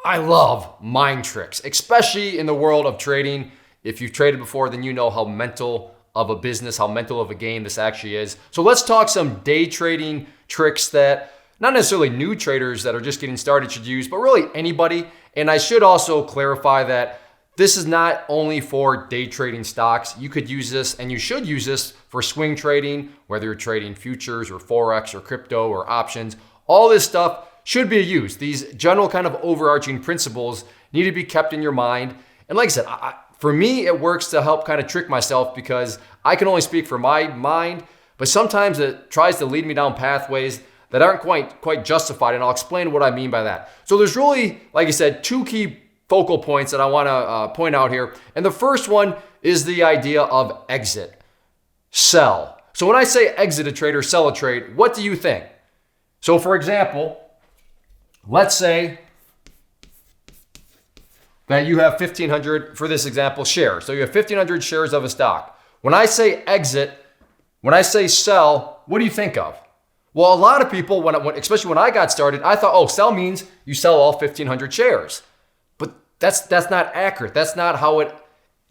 I love mind tricks, especially in the world of trading. If you've traded before, then you know how mental of a business, how mental of a game this actually is. So let's talk some day trading tricks that not necessarily new traders that are just getting started should use, but really anybody. And I should also clarify that this is not only for day trading stocks. You could use this and you should use this for swing trading, whether you're trading futures or Forex or crypto or options. All this stuff should be used. These general kind of overarching principles need to be kept in your mind. And like I said, for me, it works to help kind of trick myself because I can only speak for my mind, but sometimes it tries to lead me down pathways that aren't quite justified. And I'll explain what I mean by that. So there's really, like I said, two key focal points that I want to point out here. And the first one is the idea of exit, sell. So when I say exit a trade or sell a trade, what do you think? So for example, let's say that you have 1,500, for this example, shares. So you have 1,500 shares of a stock. When I say exit, when I say sell, what do you think of? Well, a lot of people, especially when I got started, I thought, oh, sell means you sell all 1,500 shares. But that's not accurate. That's not how it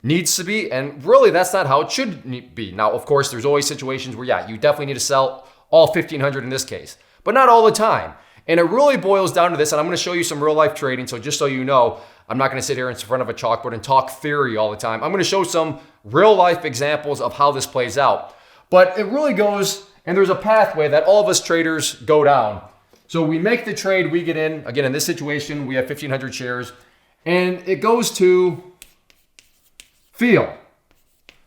needs to be. And really, that's not how it should be. Now, of course, there's always situations where, yeah, you definitely need to sell all 1,500 in this case, but not all the time. And it really boils down to this, and I'm going to show you some real life trading. So just so you know, I'm not going to sit here in front of a chalkboard and talk theory all the time. I'm going to show some real life examples of how this plays out. But it really goes, and there's a pathway that all of us traders go down. So we make the trade, we get in. Again, in this situation, we have 1,500 shares, and it goes to feel.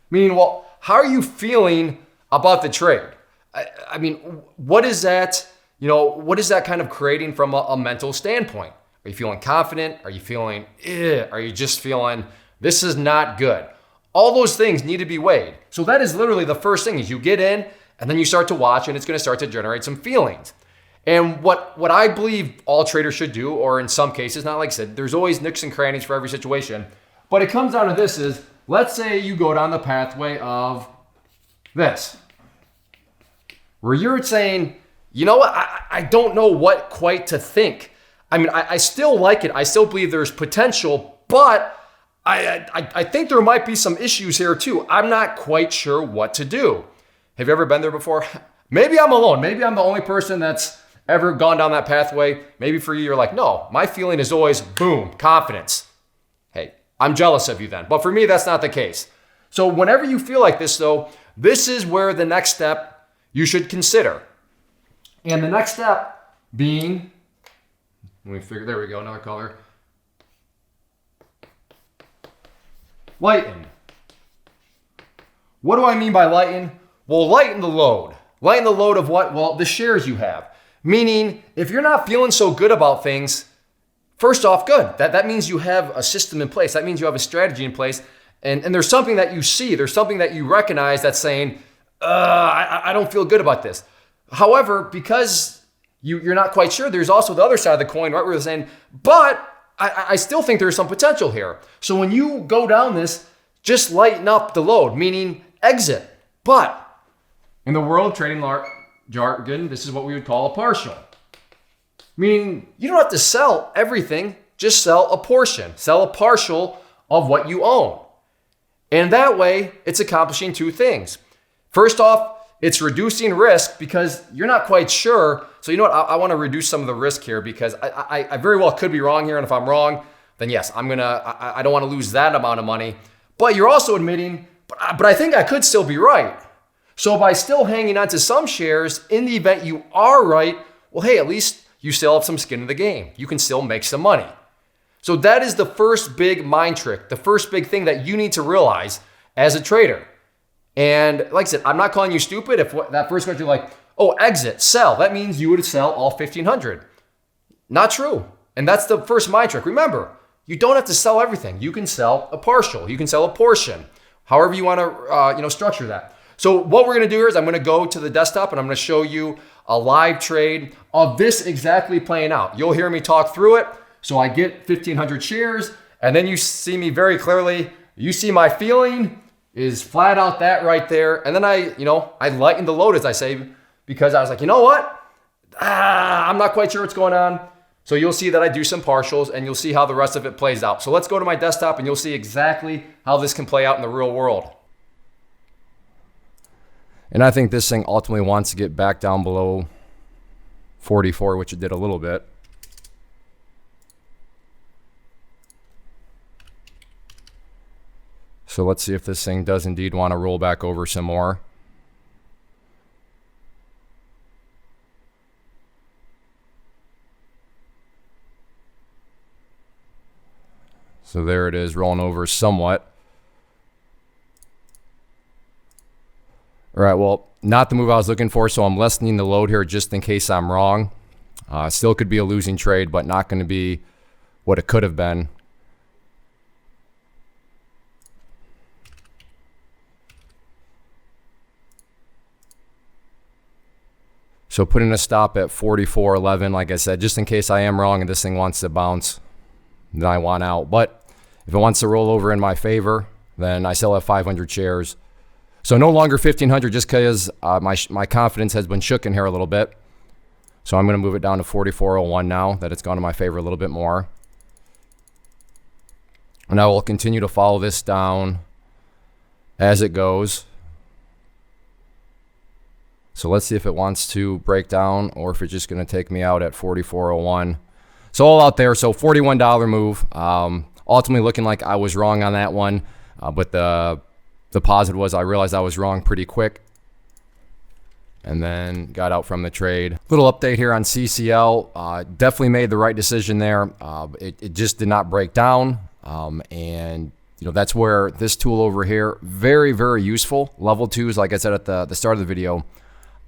Meaning, well, how are you feeling about the trade? I mean, what is that? What is that kind of creating from a mental standpoint? Are you feeling confident? Are you feeling, are you just feeling, this is not good? All those things need to be weighed. So that is literally the first thing is you get in and then you start to watch and it's going to start to generate some feelings. And what I believe all traders should do, or in some cases, not like I said, there's always nooks and crannies for every situation, but it comes down to this is, let's say you go down the pathway of this, where you're saying, you know what, I don't know what quite to think. I mean, I still like it. I still believe there's potential, but I think there might be some issues here too. I'm not quite sure what to do. Have you ever been there before? Maybe I'm alone. Maybe I'm the only person that's ever gone down that pathway. Maybe for you, you're like, no, my feeling is always boom, confidence. Hey, I'm jealous of you then. But for me, that's not the case. So whenever you feel like this though, this is where the next step you should consider. And the next step being, there we go, another color. Lighten. What do I mean by lighten? Well, lighten the load. Lighten the load of what? Well, the shares you have. Meaning, if you're not feeling so good about things, first off, good. That means you have a system in place. That means you have a strategy in place. And there's something that you see. There's something that you recognize that's saying, I don't feel good about this. However, because you're not quite sure, there's also the other side of the coin, right? Where they're saying, but I still think there's some potential here. So when you go down this, just lighten up the load, meaning exit. But in the world of trading jargon, this is what we would call a partial. Meaning you don't have to sell everything, just sell a portion, sell a partial of what you own. And that way, it's accomplishing two things. First off, it's reducing risk because you're not quite sure. So you know what? I want to reduce some of the risk here because I very well could be wrong here. And if I'm wrong, then yes, I don't want to lose that amount of money. But you're also admitting, but I think I could still be right. So by still hanging on to some shares, in the event you are right, well, hey, at least you still have some skin in the game. You can still make some money. So that is the first big mind trick, the first big thing that you need to realize as a trader. And like I said, I'm not calling you stupid if that first question you're like, oh, exit, sell. That means you would sell all 1,500. Not true. And that's the first mind trick. Remember, you don't have to sell everything. You can sell a partial. You can sell a portion, however you want to structure that. So what we're going to do here is I'm going to go to the desktop and I'm going to show you a live trade of this exactly playing out. You'll hear me talk through it. So I get 1,500 shares and then you see me very clearly. You see my feeling is flat out that right there. And then I lighten the load, as I say, because I was like, you know what? I'm not quite sure what's going on. So you'll see that I do some partials and you'll see how the rest of it plays out. So let's go to my desktop and you'll see exactly how this can play out in the real world. And I think this thing ultimately wants to get back down below 44, which it did a little bit. So let's see if this thing does indeed want to roll back over some more. So there it is, rolling over somewhat. All right, well, not the move I was looking for, so I'm lessening the load here just in case I'm wrong. Still could be a losing trade, but not going to be what it could have been. So putting a stop at 44.11, like I said, just in case I am wrong and this thing wants to bounce, then I want out. But if it wants to roll over in my favor, then I still have 500 shares. So no longer 1,500 just because my confidence has been shook in here a little bit. So I'm going to move it down to 44.01 now that it's gone in my favor a little bit more. And I will continue to follow this down as it goes. So let's see if it wants to break down or if it's just going to take me out at 44.01. So all out there. So $41 move. Ultimately looking like I was wrong on that one. But the positive was I realized I was wrong pretty quick. And then got out from the trade. Little update here on CCL. Definitely made the right decision there. It just did not break down. And you know, that's where this tool over here, very, very useful. Level 2s, like I said at the start of the video.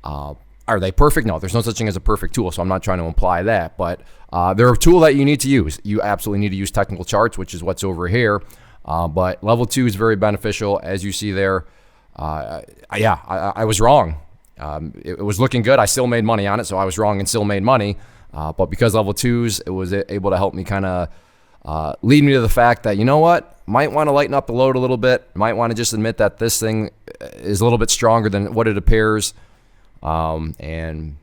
Are they perfect? No, there's no such thing as a perfect tool, so I'm not trying to imply that. But they're a tool that you need to use. You absolutely need to use technical charts, which is what's over here. But level 2 is very beneficial, as you see there. I was wrong. It was looking good. I still made money on it, so I was wrong and still made money. But because level 2s, it was able to help me kind of lead me to the fact that, you know what, might want to lighten up the load a little bit. Might want to just admit that this thing is a little bit stronger than what it appears. And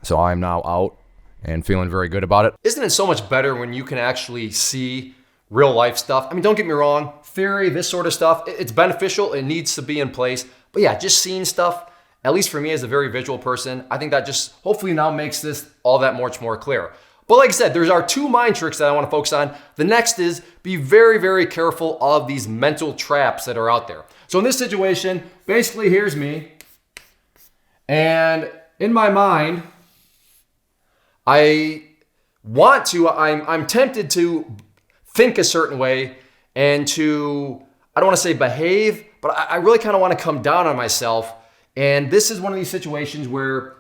so I'm now out and feeling very good about it. Isn't it so much better when you can actually see real life stuff? I mean, don't get me wrong, theory, this sort of stuff, it's beneficial. It needs to be in place. But yeah, just seeing stuff, at least for me as a very visual person, I think that just hopefully now makes this all that much more clear. But like I said, there's our 2 mind tricks that I want to focus on. The next is be very, very careful of these mental traps that are out there. So in this situation, basically here's me. And in my mind, I'm tempted to think a certain way and to, I don't want to say behave, but I really kind of want to come down on myself. And this is one of these situations where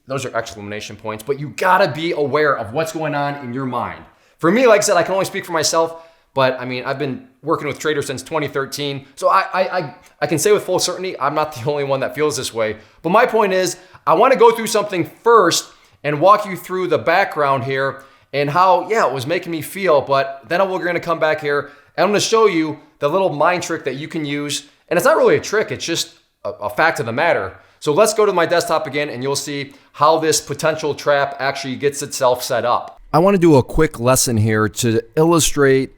those are exclamation points, but you gotta be aware of what's going on in your mind. For me, like I said, I can only speak for myself, but I mean, I've been working with traders since 2013. So I can say with full certainty, I'm not the only one that feels this way. But my point is, I want to go through something first and walk you through the background here and how, yeah, it was making me feel. But then we're going to come back here and I'm going to show you the little mind trick that you can use. And it's not really a trick. It's just a fact of the matter. So let's go to my desktop again and you'll see how this potential trap actually gets itself set up. I want to do a quick lesson here to illustrate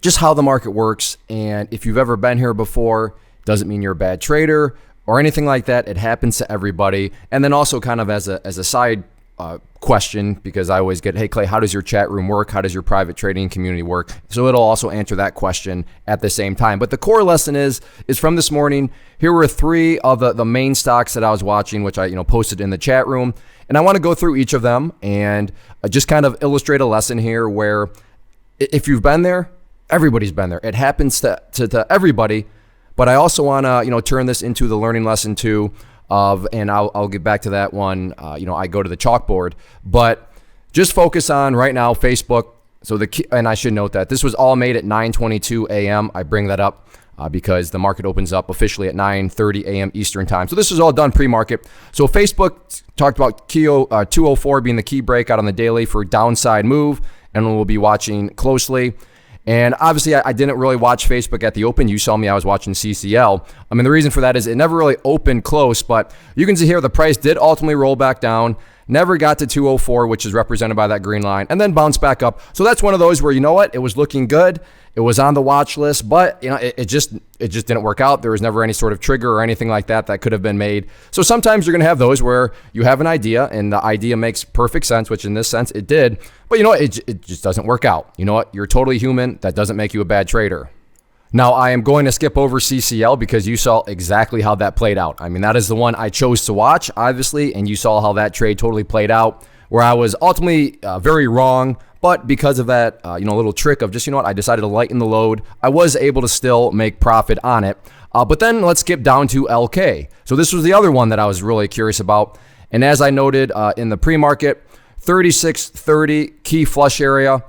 just how the market works. And if you've ever been here before, doesn't mean you're a bad trader or anything like that. It happens to everybody. And then also kind of as a side question, because I always get, hey Clay, how does your chat room work? How does your private trading community work? So it'll also answer that question at the same time. But the core lesson is from this morning. Here were 3 of the main stocks that I was watching, which I posted in the chat room. And I want to go through each of them and just kind of illustrate a lesson here where if you've been there, everybody's been there. It happens to everybody. But I also want to turn this into the learning lesson too. And I'll get back to that one. I go to the chalkboard, but just focus on right now Facebook. So and I should note that this was all made at 9:22 a.m. I bring that up because the market opens up officially at 9:30 a.m. Eastern time. So this is all done pre-market. So Facebook talked about key 204 being the key breakout on the daily for downside move, and we'll be watching closely. And obviously, I didn't really watch Facebook at the open. You saw me, I was watching CCL. I mean, the reason for that is it never really opened close, but you can see here the price did ultimately roll back down, never got to 204, which is represented by that green line, and then bounced back up. So that's one of those where, you know what, it was looking good. It was on the watch list, but it just didn't work out. There was never any sort of trigger or anything like that could have been made. So sometimes you're going to have those where you have an idea and the idea makes perfect sense, which in this sense it did. But you know what? It just doesn't work out. You know what? You're totally human. That doesn't make you a bad trader. Now, I am going to skip over CCL because you saw exactly how that played out. I mean, that is the one I chose to watch, obviously, and you saw how that trade totally played out, where I was ultimately very wrong. But because of that, little trick of just, you know what, I decided to lighten the load, I was able to still make profit on it. But then let's skip down to LK. So this was the other one that I was really curious about. And as I noted in the pre-market, 36.30 key flush area.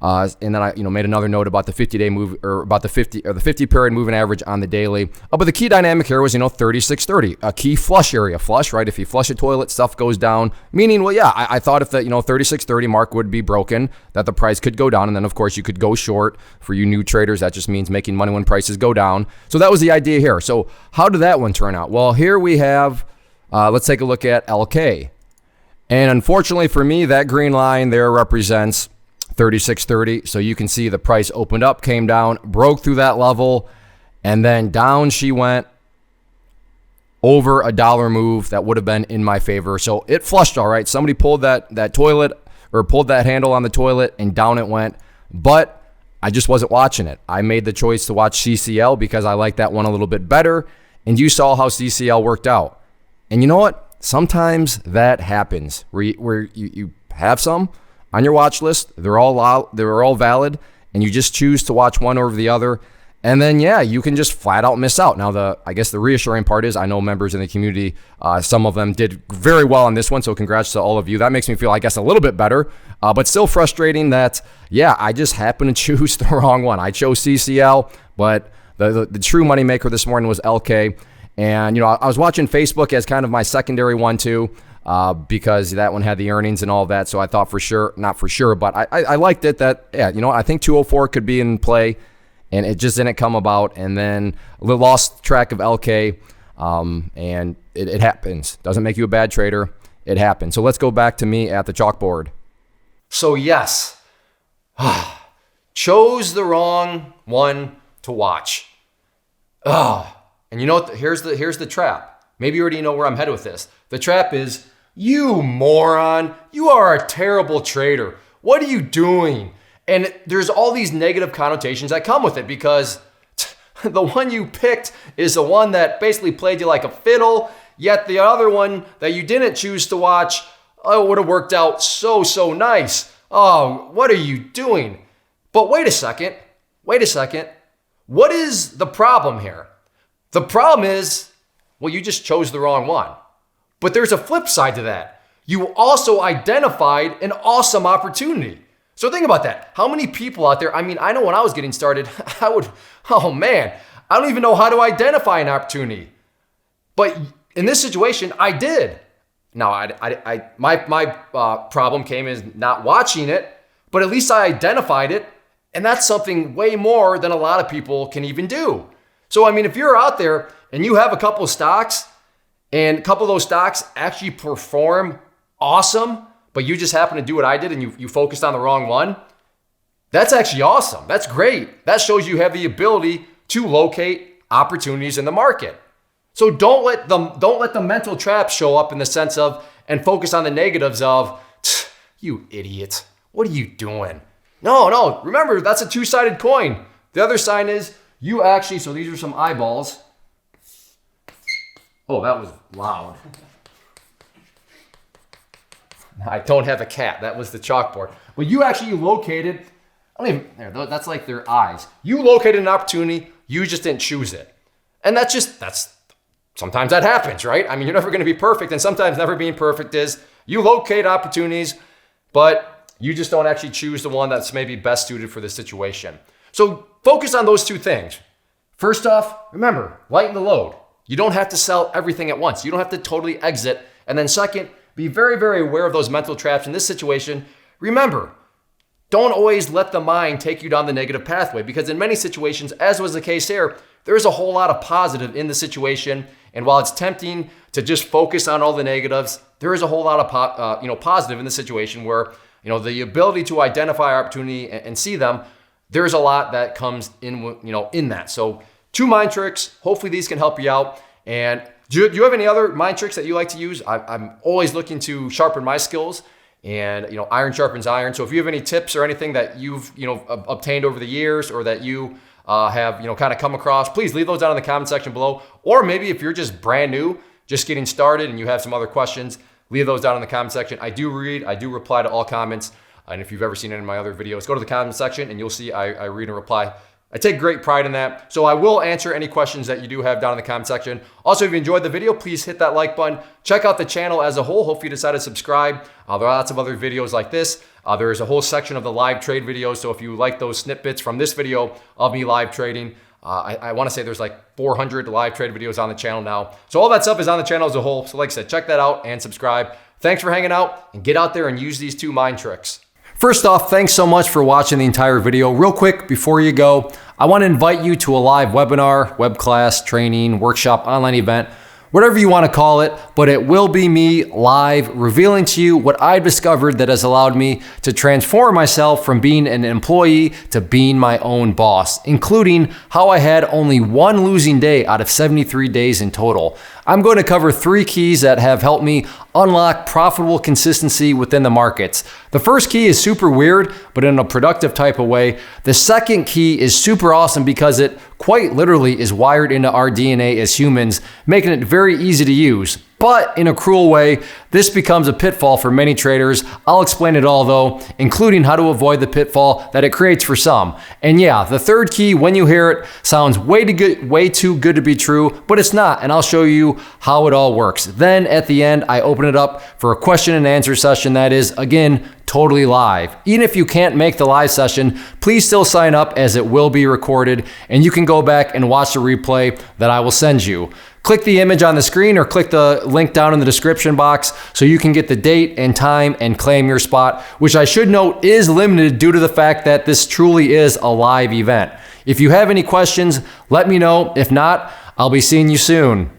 And then I made another note about the 50-day move, or about the 50 period moving average on the daily. But the key dynamic here was 36.30, a key flush area. Flush, right? If you flush a toilet, stuff goes down. Meaning, well, yeah, I thought if the 36.30 mark would be broken, that the price could go down, and then of course you could go short. For you new traders, that just means making money when prices go down. So that was the idea here. So how did that one turn out? Well, here we have. Let's take a look at LK, and unfortunately for me, that green line there represents 36.30. So you can see the price opened up, came down, broke through that level, and then down she went over a dollar move that would have been in my favor. So it flushed all right. Somebody pulled that toilet, or pulled that handle on the toilet, and down it went. But I just wasn't watching it. I made the choice to watch CCL because I like that one a little bit better. And you saw how CCL worked out. And you know what? Sometimes that happens where you have some on your watch list, they're all valid, and you just choose to watch one over the other, and then you can just flat out miss out. Now, I guess the reassuring part is I know members in the community, some of them did very well on this one, so congrats to all of you. That makes me feel, I guess, a little bit better, but still frustrating that I just happened to choose the wrong one. I chose CCL, but the true moneymaker this morning was LK, and I was watching Facebook as kind of my secondary one too. Because that one had the earnings and all that. So I thought not for sure, but I liked it that, I think 204 could be in play, and it just didn't come about. And then lost track of LK, and it happens. Doesn't make you a bad trader. It happens. So let's go back to me at the chalkboard. So yes, chose the wrong one to watch. And you know what? Here's the trap. Maybe you already know where I'm headed with this. The trap is, you moron, you are a terrible trader. What are you doing? And there's all these negative connotations that come with it, because the one you picked is the one that basically played you like a fiddle, yet the other one that you didn't choose to watch, would have worked out so nice. Oh, what are you doing? But wait a second. What is the problem here? The problem is, well, you just chose the wrong one. But there's a flip side to that. You also identified an awesome opportunity. So think about that. How many people out there, I know when I was getting started, I don't even know how to identify an opportunity. But in this situation, I did. Now, my problem came is not watching it, but at least I identified it. And that's something way more than a lot of people can even do. So, if you're out there and you have a couple of stocks, and a couple of those stocks actually perform awesome, but you just happen to do what I did and you focused on the wrong one, that's actually awesome. That's great. That shows you have the ability to locate opportunities in the market. So don't let the mental trap show up in the sense of, and focus on the negatives of, you idiot, what are you doing? No, remember, that's a two-sided coin. The other side is you actually, so these are some eyeballs. Oh, that was loud. I don't have a cat. That was the chalkboard. But you actually located, that's like their eyes. You located an opportunity, you just didn't choose it. And that's sometimes that happens, right? You're never going to be perfect, and sometimes never being perfect is you locate opportunities, but you just don't actually choose the one that's maybe best suited for the situation. So focus on those two things. First off, remember, lighten the load. You don't have to sell everything at once. You don't have to totally exit. And then second, be very, very aware of those mental traps in this situation. Remember, don't always let the mind take you down the negative pathway, because in many situations, as was the case here, there's a whole lot of positive in the situation. And while it's tempting to just focus on all the negatives, there is a whole lot of positive in the situation where the ability to identify opportunity and see them. There's a lot that comes in that. So 2 mind tricks. Hopefully these can help you out. And do you have any other mind tricks that you like to use? I'm always looking to sharpen my skills. And iron sharpens iron. So if you have any tips or anything that you've obtained over the years, or that you have kind of come across, please leave those down in the comment section below. Or maybe if you're just brand new, just getting started, and you have some other questions, leave those down in the comment section. I do reply to all comments. And if you've ever seen any of my other videos, go to the comment section and you'll see I read and reply. I take great pride in that. So I will answer any questions that you do have down in the comment section. Also, if you enjoyed the video, please hit that like button. Check out the channel as a whole. Hopefully you decide to subscribe. There are lots of other videos like this. There is a whole section of the live trade videos. So if you like those snippets from this video of me live trading, I want to say there's like 400 live trade videos on the channel now. So all that stuff is on the channel as a whole. So like I said, check that out and subscribe. Thanks for hanging out, and get out there and use these 2 mind tricks. First off, thanks so much for watching the entire video. Real quick, before you go, I want to invite you to a live webinar, web class, training, workshop, online event, whatever you want to call it, but it will be me live revealing to you what I've discovered that has allowed me to transform myself from being an employee to being my own boss, including how I had only 1 losing day out of 73 days in total. I'm going to cover 3 keys that have helped me unlock profitable consistency within the markets. The first key is super weird, but in a productive type of way. The second key is super awesome because it quite literally is wired into our DNA as humans, making it very easy to use. But in a cruel way, this becomes a pitfall for many traders. I'll explain it all though, including how to avoid the pitfall that it creates for some. And yeah, the third key, when you hear it, sounds way too good to be true, but it's not, and I'll show you how it all works. Then at the end, I open it up for a question and answer session that is, again, totally live. Even if you can't make the live session, please still sign up, as it will be recorded, and you can go back and watch the replay that I will send you. Click the image on the screen or click the link down in the description box so you can get the date and time and claim your spot, which I should note is limited due to the fact that this truly is a live event. If you have any questions, let me know. If not, I'll be seeing you soon.